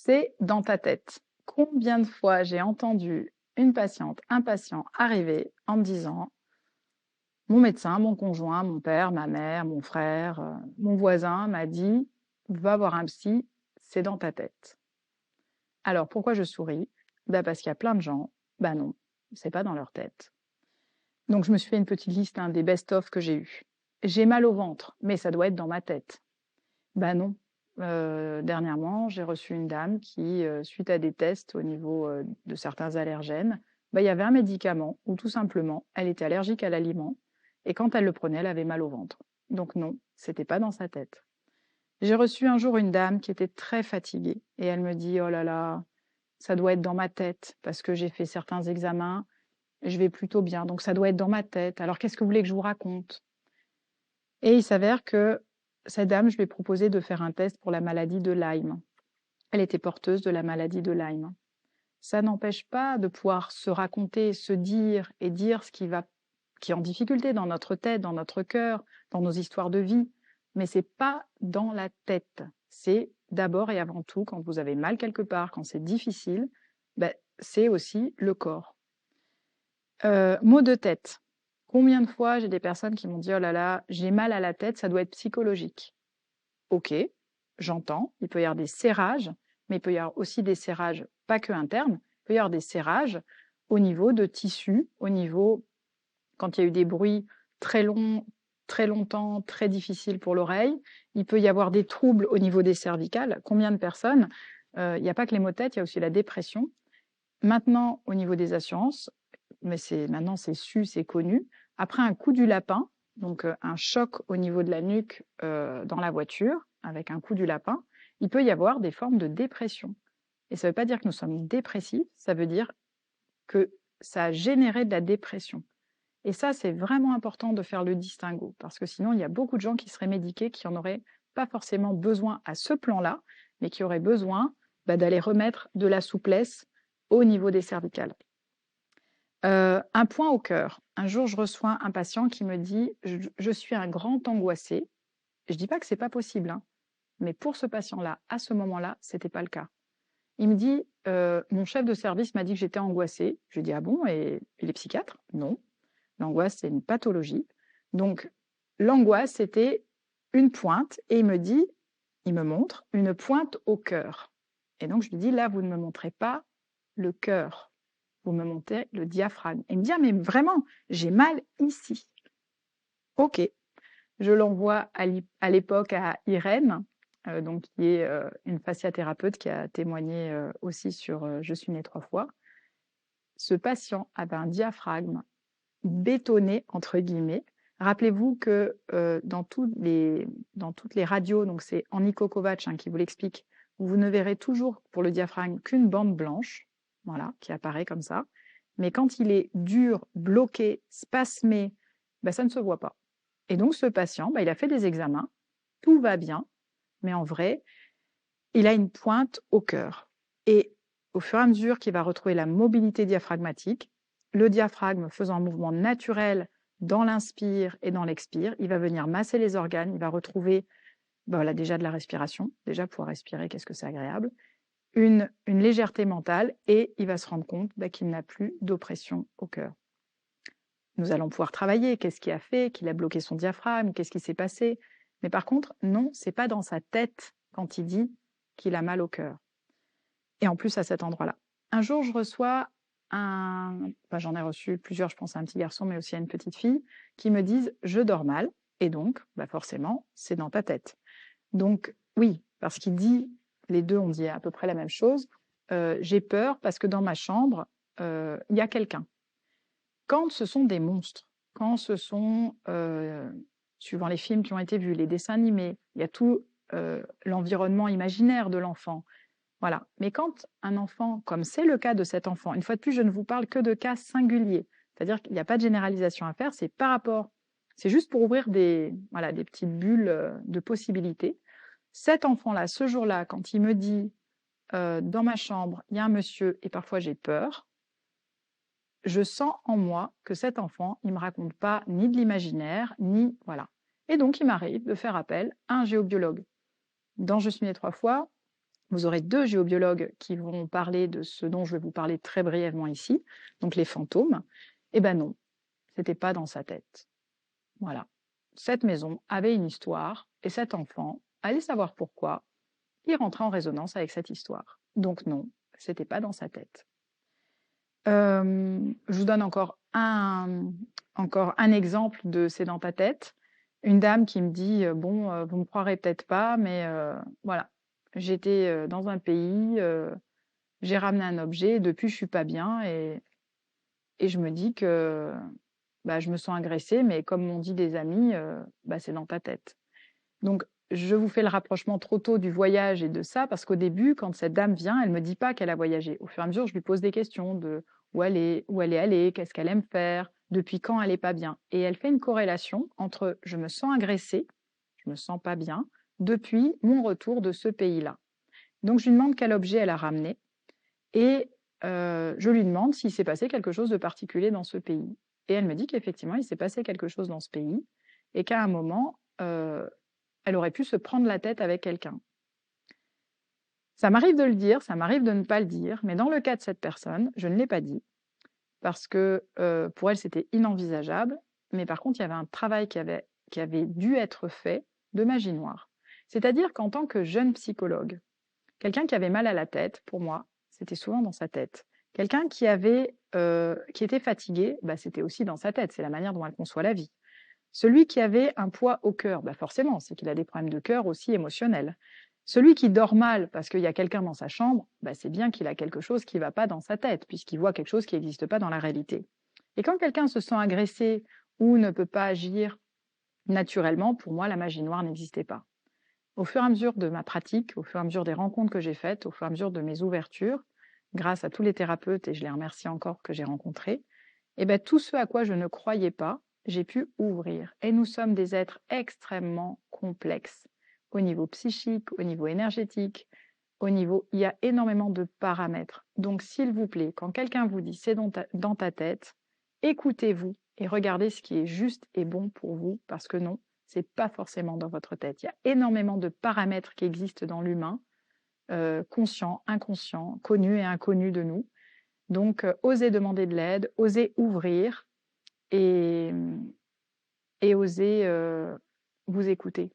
c'est dans ta tête. Combien de fois j'ai entendu une patiente, un patient arriver en me disant mon médecin, mon conjoint, mon père, ma mère, mon frère, mon voisin m'a dit va voir un psy, c'est dans ta tête. Alors pourquoi je souris? Parce qu'il y a plein de gens, non, c'est pas dans leur tête. Donc je me suis fait une petite liste des best-of que j'ai eus. J'ai mal au ventre, mais ça doit être dans ma tête. Non. Dernièrement, j'ai reçu une dame qui, suite à des tests au niveau de certains allergènes, il y avait un médicament où tout simplement, elle était allergique à l'aliment et quand elle le prenait, elle avait mal au ventre. Donc non, c'était pas dans sa tête. J'ai reçu un jour une dame qui était très fatiguée et elle me dit oh là là, ça doit être dans ma tête parce que j'ai fait certains examens, je vais plutôt bien, donc ça doit être dans ma tête. Alors qu'est-ce que vous voulez que je vous raconte? Et il s'avère que cette dame, je lui ai proposé de faire un test pour la maladie de Lyme. Elle était porteuse de la maladie de Lyme. Ça n'empêche pas de pouvoir se raconter, se dire et dire ce qui est en difficulté dans notre tête, dans notre cœur, dans nos histoires de vie. Mais c'est pas dans la tête. C'est d'abord et avant tout, quand vous avez mal quelque part, quand c'est difficile, c'est aussi le corps. Maux de tête. Combien de fois j'ai des personnes qui m'ont dit oh là là, j'ai mal à la tête, ça doit être psychologique. Ok, j'entends, il peut y avoir des serrages, mais il peut y avoir aussi des serrages pas que internes, il peut y avoir des serrages au niveau de tissus, au niveau, quand il y a eu des bruits très longs, très longtemps, très difficiles pour l'oreille, il peut y avoir des troubles au niveau des cervicales. Combien de personnes, il n'y a pas que les maux de tête, il y a aussi la dépression. Maintenant, au niveau des assurances, mais maintenant c'est su, c'est connu, après un coup du lapin, donc un choc au niveau de la nuque dans la voiture, avec un coup du lapin, il peut y avoir des formes de dépression. Et ça ne veut pas dire que nous sommes dépressifs, ça veut dire que ça a généré de la dépression. Et ça, c'est vraiment important de faire le distinguo, parce que sinon, il y a beaucoup de gens qui seraient médiqués, qui n'en auraient pas forcément besoin à ce plan-là, mais qui auraient besoin d'aller remettre de la souplesse au niveau des cervicales. Un point au cœur. Un jour, je reçois un patient qui me dit je suis un grand angoissé. Je ne dis pas que ce n'est pas possible, mais pour ce patient-là, à ce moment-là, ce n'était pas le cas. Il me dit mon chef de service m'a dit que j'étais angoissée. Je lui dis ah bon, et il est psychiatre? Non. L'angoisse, c'est une pathologie. Donc, l'angoisse, c'était une pointe, et il me montre une pointe au cœur. Et donc, je lui dis là, vous ne me montrez pas le cœur. Vous me montrez le diaphragme. Et il me dit, ah, mais vraiment, j'ai mal ici. Ok. Je l'envoie à l'époque à Irène, donc, qui est une fasciathérapeute qui a témoigné aussi sur Je suis née 3 fois. Ce patient avait un diaphragme bétonné, entre guillemets. Rappelez-vous que dans toutes les radios, donc c'est Enrico Kovacs qui vous l'explique, vous ne verrez toujours pour le diaphragme qu'une bande blanche, voilà, qui apparaît comme ça. Mais quand il est dur, bloqué, spasmé, ça ne se voit pas. Et donc ce patient, il a fait des examens, tout va bien, mais en vrai, il a une pointe au cœur. Et au fur et à mesure qu'il va retrouver la mobilité diaphragmatique, le diaphragme faisant un mouvement naturel dans l'inspire et dans l'expire, il va venir masser les organes, il va retrouver déjà de la respiration, déjà pouvoir respirer, qu'est-ce que c'est agréable, une légèreté mentale, et il va se rendre compte qu'il n'a plus d'oppression au cœur. Nous allons pouvoir travailler, qu'est-ce qui a fait qu'il a bloqué son diaphragme, qu'est-ce qui s'est passé. Mais par contre, non, c'est pas dans sa tête quand il dit qu'il a mal au cœur. Et en plus à cet endroit-là. Un jour, je reçois j'en ai reçu plusieurs, je pense à un petit garçon, mais aussi à une petite fille, qui me disent « je dors mal », et donc, forcément, c'est dans ta tête. Donc, oui, parce qu'il dit, les deux ont dit à peu près la même chose, j'ai peur parce que dans ma chambre, il y a quelqu'un. Quand ce sont des monstres, quand ce sont, suivant les films qui ont été vus, les dessins animés, il y a tout l'environnement imaginaire de l'enfant. Voilà. Mais quand un enfant, comme c'est le cas de cet enfant, une fois de plus, je ne vous parle que de cas singuliers, c'est-à-dire qu'il n'y a pas de généralisation à faire, c'est par rapport, c'est juste pour ouvrir des petites bulles de possibilités. Cet enfant-là, ce jour-là, quand il me dit dans ma chambre, il y a un monsieur et parfois j'ai peur, je sens en moi que cet enfant, il ne me raconte pas ni de l'imaginaire, ni voilà. Et donc, il m'arrive de faire appel à un géobiologue. Dans Je suis née 3 fois, Vous aurez 2 géobiologues qui vont parler de ce dont je vais vous parler très brièvement ici, donc les fantômes. Eh ben non, c'était pas dans sa tête. Voilà. Cette maison avait une histoire et cet enfant, allez savoir pourquoi, il rentrait en résonance avec cette histoire. Donc non, c'était pas dans sa tête. Je vous donne encore un exemple de c'est dans ta tête. Une dame qui me dit, bon, vous me croirez peut-être pas, mais voilà, j'étais dans un pays, j'ai ramené un objet, depuis je suis pas bien et je me dis que bah, je me sens agressée, mais comme m'ont dit des amis, bah, c'est dans ta tête. Donc, je vous fais le rapprochement trop tôt du voyage et de ça, parce qu'au début, quand cette dame vient, elle me dit pas qu'elle a voyagé. Au fur et à mesure, je lui pose des questions de où elle est allée, qu'est-ce qu'elle aime faire, depuis quand elle est pas bien. Et elle fait une corrélation entre je me sens agressée, je me sens pas bien, depuis mon retour de ce pays-là. Donc, je lui demande quel objet elle a ramené et je lui demande s'il s'est passé quelque chose de particulier dans ce pays. Et elle me dit qu'effectivement, il s'est passé quelque chose dans ce pays et qu'à un moment, elle aurait pu se prendre la tête avec quelqu'un. Ça m'arrive de le dire, ça m'arrive de ne pas le dire, mais dans le cas de cette personne, je ne l'ai pas dit parce que pour elle, c'était inenvisageable. Mais par contre, il y avait un travail qui avait dû être fait de magie noire. C'est-à-dire qu'en tant que jeune psychologue, quelqu'un qui avait mal à la tête, pour moi, c'était souvent dans sa tête. Quelqu'un qui était fatigué, bah, c'était aussi dans sa tête. C'est la manière dont elle conçoit la vie. Celui qui avait un poids au cœur, bah forcément, c'est qu'il a des problèmes de cœur aussi émotionnels. Celui qui dort mal parce qu'il y a quelqu'un dans sa chambre, bah c'est bien qu'il a quelque chose qui ne va pas dans sa tête, puisqu'il voit quelque chose qui n'existe pas dans la réalité. Et quand quelqu'un se sent agressé ou ne peut pas agir naturellement, pour moi, la magie noire n'existait pas. Au fur et à mesure de ma pratique, au fur et à mesure des rencontres que j'ai faites, au fur et à mesure de mes ouvertures, grâce à tous les thérapeutes, et je les remercie encore que j'ai rencontrés, et ben tout ce à quoi je ne croyais pas, j'ai pu ouvrir. Et nous sommes des êtres extrêmement complexes au niveau psychique, au niveau énergétique, il y a énormément de paramètres. Donc, s'il vous plaît, quand quelqu'un vous dit c'est dans ta tête, écoutez-vous et regardez ce qui est juste et bon pour vous, parce que non, c'est pas forcément dans votre tête. Il y a énormément de paramètres qui existent dans l'humain, conscient, inconscient, connus et inconnus de nous. Donc, osez demander de l'aide, osez ouvrir et, et osez vous écouter.